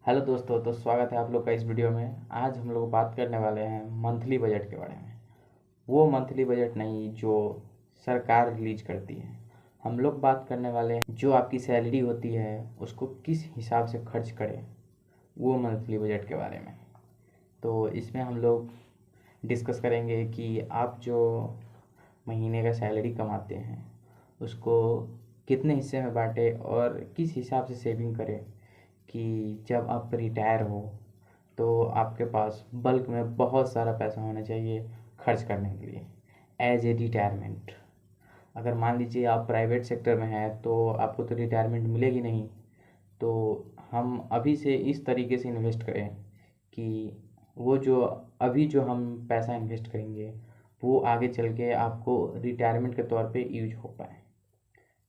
Hello दोस्तों, तो स्वागत है आप लोग का इस वीडियो में। आज हम लोग बात करने वाले हैं मंथली बजट के बारे में। वो मंथली बजट नहीं जो सरकार रिलीज करती है। हम लोग बात करने वाले हैं जो आपकी सैलरी होती है उसको किस हिसाब से खर्च करें, वो मंथली बजट के बारे में। तो इसमें हम लोग डिस्कस करेंगे कि आप जो महीने का सैलरी कमाते हैं उसको कितने हिस्से में बांटें और किस हिसाब से सेविंग करें कि जब आप रिटायर हो तो आपके पास बल्क में बहुत सारा पैसा होना चाहिए खर्च करने के लिए एज ए रिटायरमेंट। अगर मान लीजिए आप प्राइवेट सेक्टर में हैं तो आपको तो रिटायरमेंट मिलेगी नहीं। तो हम अभी से इस तरीके से इन्वेस्ट करें कि वो जो अभी जो हम पैसा इन्वेस्ट करेंगे वो आगे चल के आपको रिटायरमेंट के तौर पे यूज हो पाए।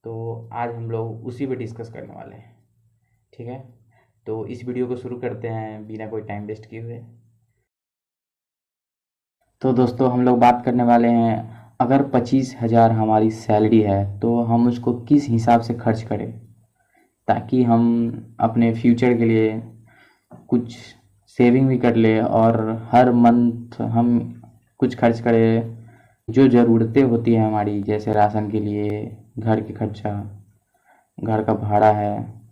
तो आज हम लोग उसी पे डिस्कस करने वाले हैं, ठीक है। तो इस वीडियो को शुरू करते हैं बिना कोई टाइम वेस्ट किए हुए। तो दोस्तों हम लोग बात करने वाले हैं, अगर 25,000 हमारी सैलरी है तो हम उसको किस हिसाब से खर्च करें ताकि हम अपने फ्यूचर के लिए कुछ सेविंग भी कर ले और हर मंथ हम कुछ खर्च करें। जो ज़रूरतें होती हैं हमारी, जैसे राशन के लिए, घर के खर्चा, घर का भाड़ा है,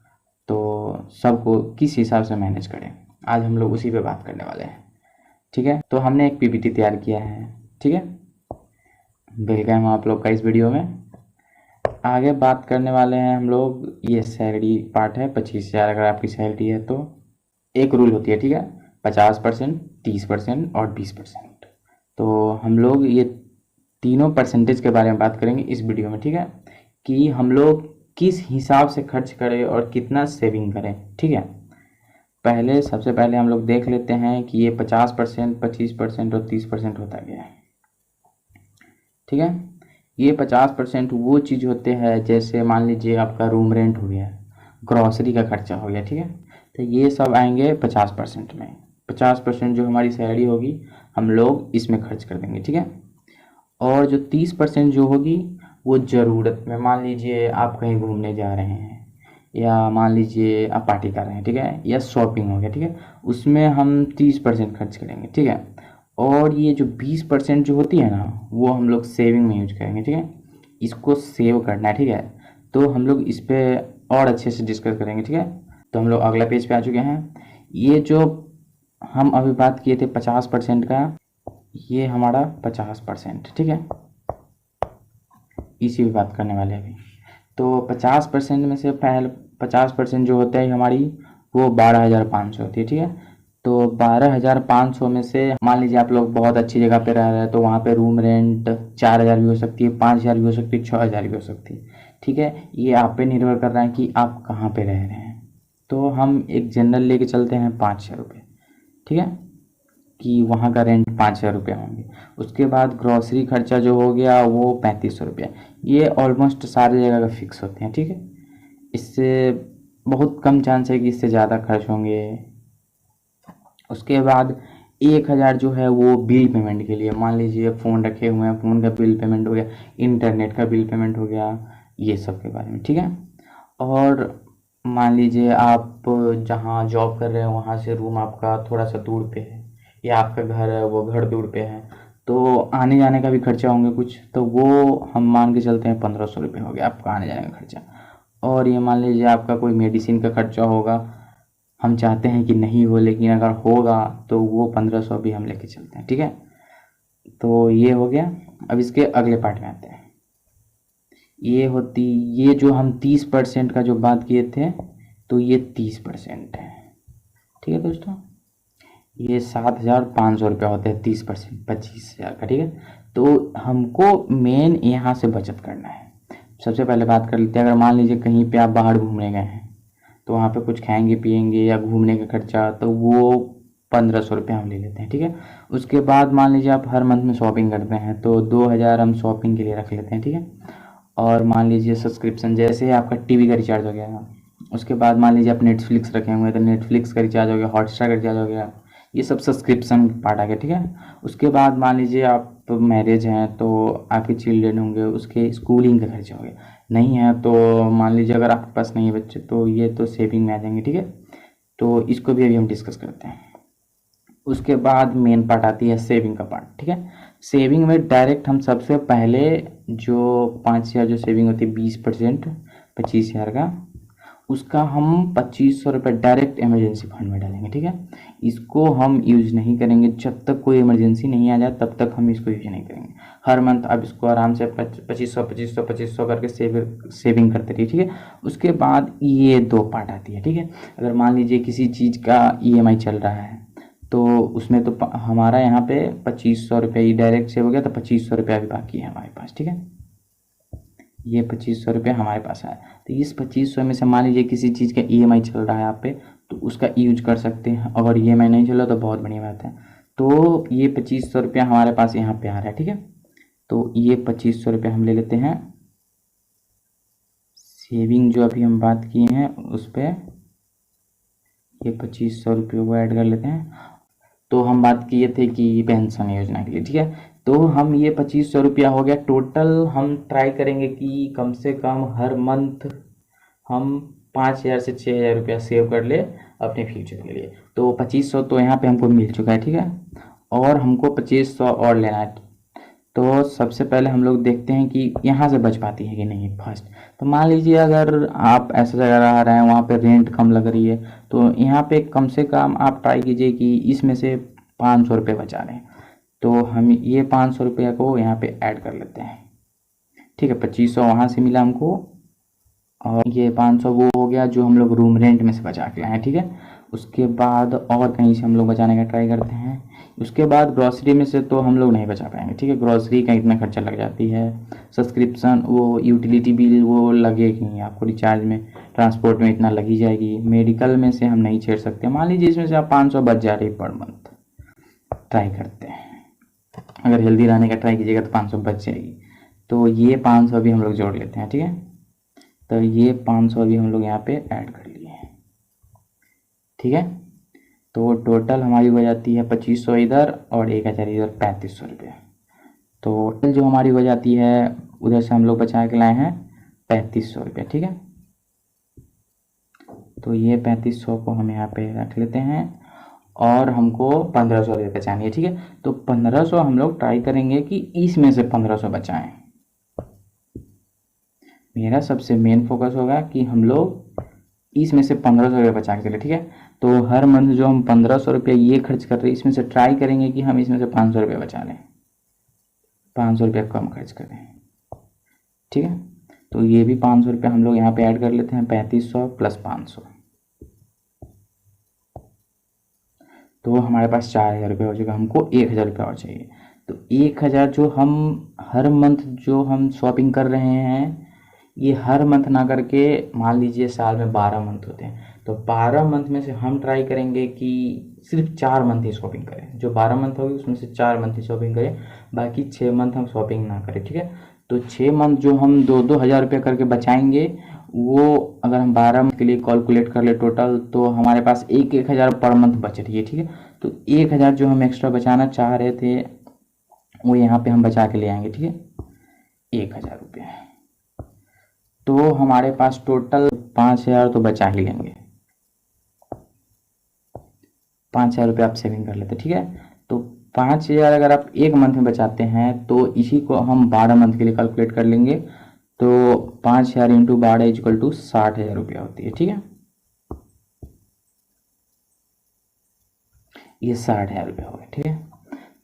तो सबको किस हिसाब से मैनेज करें, आज हम लोग उसी पे बात करने वाले हैं, ठीक है। तो हमने एक पीपीटी तैयार किया है, ठीक है। वेलकम आप लोग का इस वीडियो में। आगे बात करने वाले हैं हम लोग, ये सैलरी पार्ट है। 25,000 अगर आपकी सैलरी है तो एक रूल होती है, ठीक है। 50%, 30% और 20%। तो हम लोग ये तीनों परसेंटेज के बारे में बात करेंगे इस वीडियो में, ठीक है, कि हम लोग किस हिसाब से खर्च करें और कितना सेविंग करें, ठीक है। सबसे पहले हम लोग देख लेते हैं कि ये 50%, 25% और 30% होता गया है, ठीक है। ये 50% वो चीज़ होते हैं, जैसे मान लीजिए आपका रूम रेंट हो गया, ग्रॉसरी का खर्चा हो गया, ठीक है। तो ये सब आएंगे 50% में। 50% जो हमारी सैलरी होगी हम लोग इसमें खर्च कर देंगे, ठीक है। और जो 30% जो होगी वो ज़रूरत में, मान लीजिए आप कहीं घूमने जा रहे हैं या मान लीजिए आप पार्टी कर रहे हैं, ठीक है, या शॉपिंग हो गया, ठीक है, उसमें हम 30% खर्च करेंगे, ठीक है। और ये जो 20% जो होती है ना वो हम लोग सेविंग में यूज करेंगे, ठीक है। इसको सेव करना है, ठीक है। तो हम लोग इस पर और अच्छे से डिस्कस करेंगे, ठीक है। तो हम लोग अगला पेज पे आ चुके हैं। ये जो हम अभी बात किए थे 50% का, ये हमारा 50%, ठीक है। इसी पे बात करने वाले हैं अभी। तो 50% में से पहले 50% जो होता है हमारी, वो 12,500 होती है, ठीक है। तो 12,500 में से मान लीजिए आप लोग बहुत अच्छी जगह पे रह रहे हैं तो वहाँ पे रूम रेंट 4,000 भी हो सकती है, 5,000 भी हो सकती है, 6,000 भी हो सकती है, ठीक है। ये आप पे निर्भर कर रहा है कि आप कहाँ पे रह रहे हैं। तो हम एक जनरल लेके चलते हैं 5,000 रुपये, ठीक है, कि वहाँ का रेंट 5,000 रुपये होंगे। उसके बाद ग्रॉसरी खर्चा जो हो गया वो 3,500 रुपया। ये ऑलमोस्ट सारी जगह का फिक्स होते हैं, ठीक है। इससे बहुत कम चांस है कि इससे ज़्यादा खर्च होंगे। उसके बाद 1,000 जो है वो बिल पेमेंट के लिए, मान लीजिए फ़ोन रखे हुए हैं, फ़ोन का बिल पेमेंट हो गया, इंटरनेट का बिल पेमेंट हो गया, ये सब के बारे में, ठीक है। और मान लीजिए आप जहाँ जॉब कर रहे हैं वहाँ से रूम आपका थोड़ा सा दूर पे है या आपका घर है वो घर दूर पे है, तो आने जाने का भी खर्चा होंगे कुछ, तो वो हम मान के चलते हैं 1,500 रुपये हो गया आपका आने जाने का खर्चा। और ये मान लीजिए आपका कोई मेडिसिन का खर्चा होगा, हम चाहते हैं कि नहीं हो लेकिन अगर होगा तो वो 1,500 भी हम लेके चलते हैं, ठीक है। तो ये हो गया। अब इसके अगले पार्ट में आते हैं। ये जो हम 30% का जो बात किए थे, तो ये 30% है, ठीक है दोस्तों। ये 7,500 रुपया होता है 30%, 25,000 का, ठीक है। तो हमको मेन यहाँ से बचत करना है। सबसे पहले बात कर लेते हैं, अगर मान लीजिए कहीं पे आप बाहर घूमने गए हैं तो वहाँ पे कुछ खाएंगे पिएंगे या घूमने का खर्चा, तो वो 1,500 रुपये हम ले लेते हैं, ठीक है। उसके बाद मान लीजिए आप हर मंथ में शॉपिंग करते हैं तो 2,000 हम शॉपिंग के लिए रख लेते हैं, ठीक है। और मान लीजिए सब्सक्रिप्शन, जैसे आपका टीवी का रिचार्ज हो गया, उसके बाद मान लीजिए आप नेटफ्लिक्स रखे हुए हैं तो नेटफ्लिक्स का रिचार्ज हो गया, हॉटस्टार का रिचार्ज हो गया, ये सब सब्सक्रिप्शन पार्ट आ गया, ठीक है। उसके बाद मान लीजिए आप मैरिज हैं तो आपके चिल्ड्रन होंगे, उसके स्कूलिंग का खर्चा हो गया। नहीं है तो मान लीजिए अगर आपके पास नहीं है बच्चे तो ये तो सेविंग में आ जाएंगे, ठीक है। तो इसको भी अभी हम डिस्कस करते हैं। उसके बाद मेन पार्ट आती है सेविंग का पार्ट, ठीक है। सेविंग में डायरेक्ट हम सबसे पहले जो 5,000 जो सेविंग होती है 20%, 25,000 का, उसका हम 2,500 रुपये डायरेक्ट इमरजेंसी फंड में डालेंगे, ठीक है। इसको हम यूज़ नहीं करेंगे जब तक कोई इमरजेंसी नहीं आ जाए, तब तक हम इसको यूज नहीं करेंगे। हर मंथ आप इसको आराम से 2500 करके सेविंग करते रहिए, ठीक है। उसके बाद ये दो पार्ट आती है, ठीक है। अगर मान लीजिए किसी चीज़ का EMI चल रहा है, तो उसमें तो हमारा यहाँ पे 2,500 रुपये ही डायरेक्ट सेव हो गया, तो 2,500 रुपया भी बाकी है हमारे पास, ठीक है। ये 2,500 रुपये हमारे पास है, तो इस 2,500 में से मान लीजिए किसी चीज़ का EMI चल रहा है आप पे, तो उसका यूज कर सकते हैं। अगर EMI नहीं चला तो बहुत बढ़िया बात है। तो ये 2,500 रुपया हमारे पास यहाँ पे आ रहा है, ठीक है। तो ये 2,500 रुपया हम ले लेते हैं, सेविंग जो अभी हम बात किए हैं उस पर ये 2,500 रुपये को ऐड कर लेते हैं। तो हम बात किए थे कि पेंशन योजना के लिए, ठीक है। तो हम ये 2,500 रुपया हो गया टोटल। हम ट्राई करेंगे कि कम से कम हर मंथ हम 5,000 से 6,000 रुपया सेव कर ले अपने फ्यूचर के लिए। तो 2,500 तो यहाँ पे हमको मिल चुका है, ठीक है। और हमको 2,500 और लेना है। तो सबसे पहले हम लोग देखते हैं कि यहाँ से बच पाती है कि नहीं फर्स्ट। तो मान लीजिए अगर आप ऐसा जगह रह रहे हैं वहाँ पे रेंट कम लग रही है, तो यहाँ पे कम से कम आप ट्राई कीजिए कि इसमें से 500 रुपये बचा लें। तो हम ये 500 रुपये को यहाँ पे ऐड कर लेते हैं, ठीक है। 2,500 वहाँ से मिला हमको, और ये 500 वो हो गया जो हम लोग रूम रेंट में से बचा के लाए हैं, ठीक है। उसके बाद और कहीं से हम लोग बचाने का ट्राई करते हैं। उसके बाद ग्रॉसरी में से तो हम लोग नहीं बचा पाएंगे, ठीक है। ग्रॉसरी का इतना खर्चा लग जाती है, सब्सक्रिप्शन, वो यूटिलिटी बिल वो लगेगी नहीं आपको, रिचार्ज में, ट्रांसपोर्ट में इतना लगी जाएगी। मेडिकल में से हम नहीं छेड़ सकते। मान लीजिए इसमें से आप 500 बच जा रही पर मंथ, ट्राई करते हैं। अगर हेल्दी रहने का ट्राई कीजिएगा तो 500 बच जाएगी। तो ये 500 भी हम लोग जोड़ लेते हैं, ठीक है। तो ये 500 भी हम लोग यहाँ पे ऐड कर लिए हैं, ठीक है। तो टोटल हमारी हो जाती है 2,500 इधर और 1,000 इधर, 3,500 रुपये। तो टोटल जो हमारी हो जाती है उधर से हम लोग बचा के लाए हैं 3,500 रुपये, ठीक है। तो ये 3,500 को हम यहाँ पे रख लेते हैं, और हमको 1,500 रुपये बचानी है, ठीक है। तो 1,500 हम लोग ट्राई करेंगे कि इसमें से 1,500 बचाएं। मेरा सबसे मेन फोकस होगा कि हम लोग इसमें से 1,500 रुपये बचा के चले, ठीक है। तो हर मंथ जो हम 1,500 रुपये ये खर्च कर रहे हैं, इसमें से ट्राई करेंगे कि हम इसमें से 500 रुपये बचा लें, 500 रुपये कम खर्च करें, ठीक है। तो ये भी 500 रुपये हम लोग यहाँ पे ऐड कर लेते हैं, 3,500 प्लस 500, तो हमारे पास 4,000 रुपये हो जाएगा। हमको 1,000 रुपये और चाहिए। तो 1,000 जो हम हर मंथ जो हम शॉपिंग कर रहे हैं, ये हर मंथ ना करके मान लीजिए साल में 12 मंथ होते हैं, तो 12 मंथ में से हम ट्राई करेंगे कि सिर्फ 4 मंथ ही शॉपिंग करें। जो 12 मंथ होगी उसमें से 4 मंथ ही शॉपिंग करें, बाकी 6 मंथ हम शॉपिंग ना करें, ठीक है। तो 6 मंथ जो हम 2-2 हज़ार रुपये करके बचाएंगे, वो अगर हम 12 मंथ के लिए कैलकुलेट कर ले टोटल, तो हमारे पास 1-1 हज़ार पर मंथ बच रही है, ठीक है। तो 1,000 जो हम एक्स्ट्रा बचाना चाह रहे थे वो यहाँ पे हम बचा के ले आएंगे, ठीक है, 1,000 रुपये। तो हमारे पास टोटल 5,000 तो बचा ही लेंगे। 5,000 रुपये आप सेविंग कर लेते, ठीक है। तो 5,000 अगर आप एक मंथ में बचाते हैं, तो इसी को हम 12 मंथ के लिए कैलकुलेट कर लेंगे। तो 5,000 इंटू 12 इक्वल टू 60,000 रुपया होती है, ठीक है। ये 60,000 रुपये हो गए, ठीक है।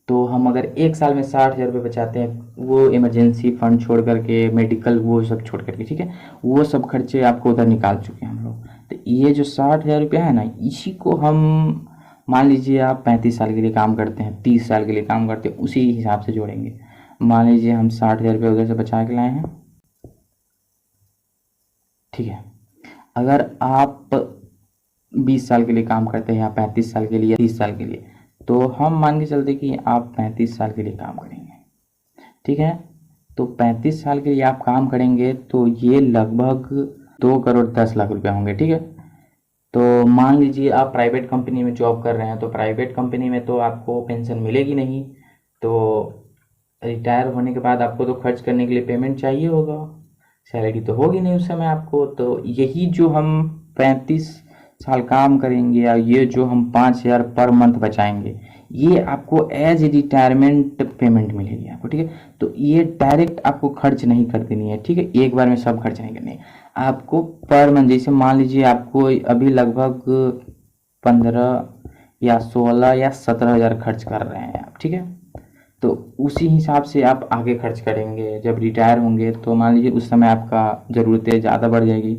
तो हम अगर एक साल में 60,000 रुपये बचाते हैं, वो इमरजेंसी फंड छोड़ करके, मेडिकल वो सब छोड़ करके, ठीक है, वो सब खर्चे आपको उधर निकाल चुके हैं हम लोग। तो ये जो 60,000 रुपया है ना, इसी को हम मान लीजिए आप 35 साल के लिए काम करते हैं, 30 साल के लिए काम करते हैं, उसी हिसाब से जोड़ेंगे। मान लीजिए हम 60,000 रुपये उधर से बचा के लाए हैं, ठीक है। अगर आप 20 साल के लिए काम करते हैं, या 35 साल के लिए, या 30 साल के लिए, तो हम मान के चलते कि आप 35 साल के लिए काम करेंगे, ठीक है। तो 35 साल के लिए आप काम करेंगे, तो ये लगभग 2,10,00,000 रुपये होंगे, ठीक है। तो मान लीजिए आप प्राइवेट कंपनी में जॉब कर रहे हैं, तो प्राइवेट कंपनी में तो आपको पेंशन मिलेगी नहीं, तो रिटायर होने के बाद आपको तो खर्च करने के लिए पेमेंट चाहिए होगा, सैलरी तो होगी नहीं उस समय आपको। तो यही जो हम 35 साल काम करेंगे या ये जो हम 5,000 पर मंथ बचाएंगे, ये आपको एज रिटायरमेंट पेमेंट मिलेगी आपको, ठीक है। तो ये डायरेक्ट आपको खर्च नहीं कर देनी है, ठीक है, एक बार में सब खर्च नहीं करनी है आपको। पर मंथ जैसे मान लीजिए आपको अभी लगभग 15 या 16 या 17 हज़ार खर्च कर रहे हैं आप, ठीक है। तो उसी हिसाब से आप आगे खर्च करेंगे, जब रिटायर होंगे तो मान लीजिए उस समय आपका ज़रूरतें ज़्यादा बढ़ जाएगी,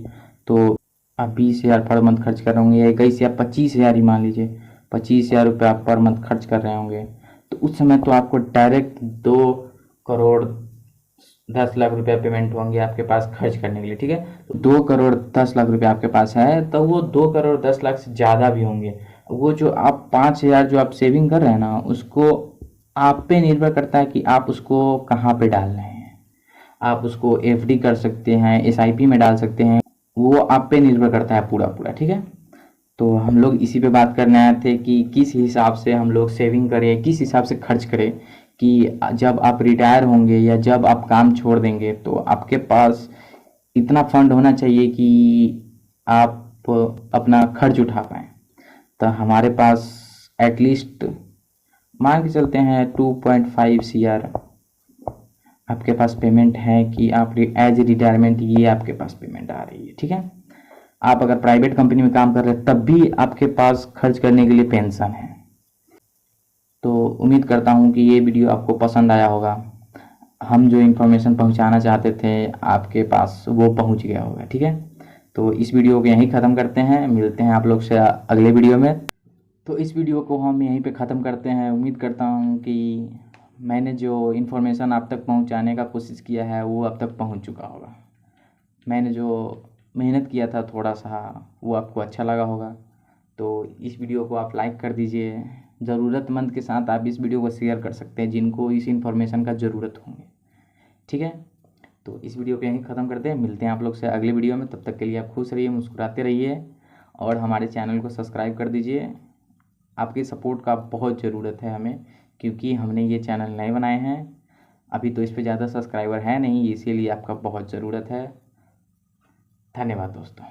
तो आप 20,000 पर मंथ खर्च कर रहे होंगे या 21 या 25,000 ही मान लीजिए, 25,000 रुपये आप पर मंथ खर्च कर रहे होंगे, तो उस समय तो आपको डायरेक्ट 2,10,00,000 रुपये पेमेंट होंगे आपके पास खर्च करने के लिए, ठीक है। तो 2,10,00,000 रुपये आपके पास है, तो वो 2,10,00,000 से ज़्यादा भी होंगे। वो जो आप 5,000 जो आप सेविंग कर रहे हैं ना, उसको आप पे निर्भर करता है कि आप उसको कहाँ पे डाल रहे हैं। आप उसको एफडी कर सकते हैं, एसआईपी में डाल सकते हैं, वो आप पे निर्भर करता है पूरा पूरा, ठीक है। तो हम लोग इसी पे बात करने आए थे कि किस हिसाब से हम लोग सेविंग करें, किस हिसाब से खर्च करें कि जब आप रिटायर होंगे या जब आप काम छोड़ देंगे तो आपके पास इतना फंड होना चाहिए कि आप अपना खर्च उठा पाएँ। तो हमारे पास एटलीस्ट मान के चलते हैं 2.5 CR आपके पास पेमेंट है कि आप एज रिटायरमेंट ये आपके पास पेमेंट आ रही है, ठीक है। आप अगर प्राइवेट कंपनी में काम कर रहे हैं तब भी आपके पास खर्च करने के लिए पेंशन है। तो उम्मीद करता हूँ कि ये वीडियो आपको पसंद आया होगा। हम जो इन्फॉर्मेशन पहुँचाना चाहते थे आपके पास वो पहुँच गया होगा, ठीक है। तो इस वीडियो को यहीं ख़त्म करते हैं, मिलते हैं आप लोग से अगले वीडियो में। तो इस वीडियो को हम यहीं पे ख़त्म करते हैं। उम्मीद करता हूँ कि मैंने जो इन्फॉर्मेशन आप तक पहुँचाने का कोशिश किया है वो अब तक पहुँच चुका होगा। मैंने जो मेहनत किया था थोड़ा सा वो आपको अच्छा लगा होगा। तो इस वीडियो को आप लाइक कर दीजिए। ज़रूरतमंद के साथ आप इस वीडियो को शेयर कर सकते हैं जिनको इस इन्फॉर्मेशन का ज़रूरत होंगे, ठीक है। तो इस वीडियो को यहीं ख़त्म करते हैं, मिलते हैं आप लोग से अगले वीडियो में। तब तक के लिए आप खुश रहिए, मुस्कुराते रहिए और हमारे चैनल को सब्सक्राइब कर दीजिए। आपकी सपोर्ट का बहुत ज़रूरत है हमें, क्योंकि हमने ये चैनल नए बनाए हैं, अभी तो इस पे ज़्यादा सब्सक्राइबर है नहीं, इसीलिए आपका बहुत ज़रूरत है। धन्यवाद दोस्तों।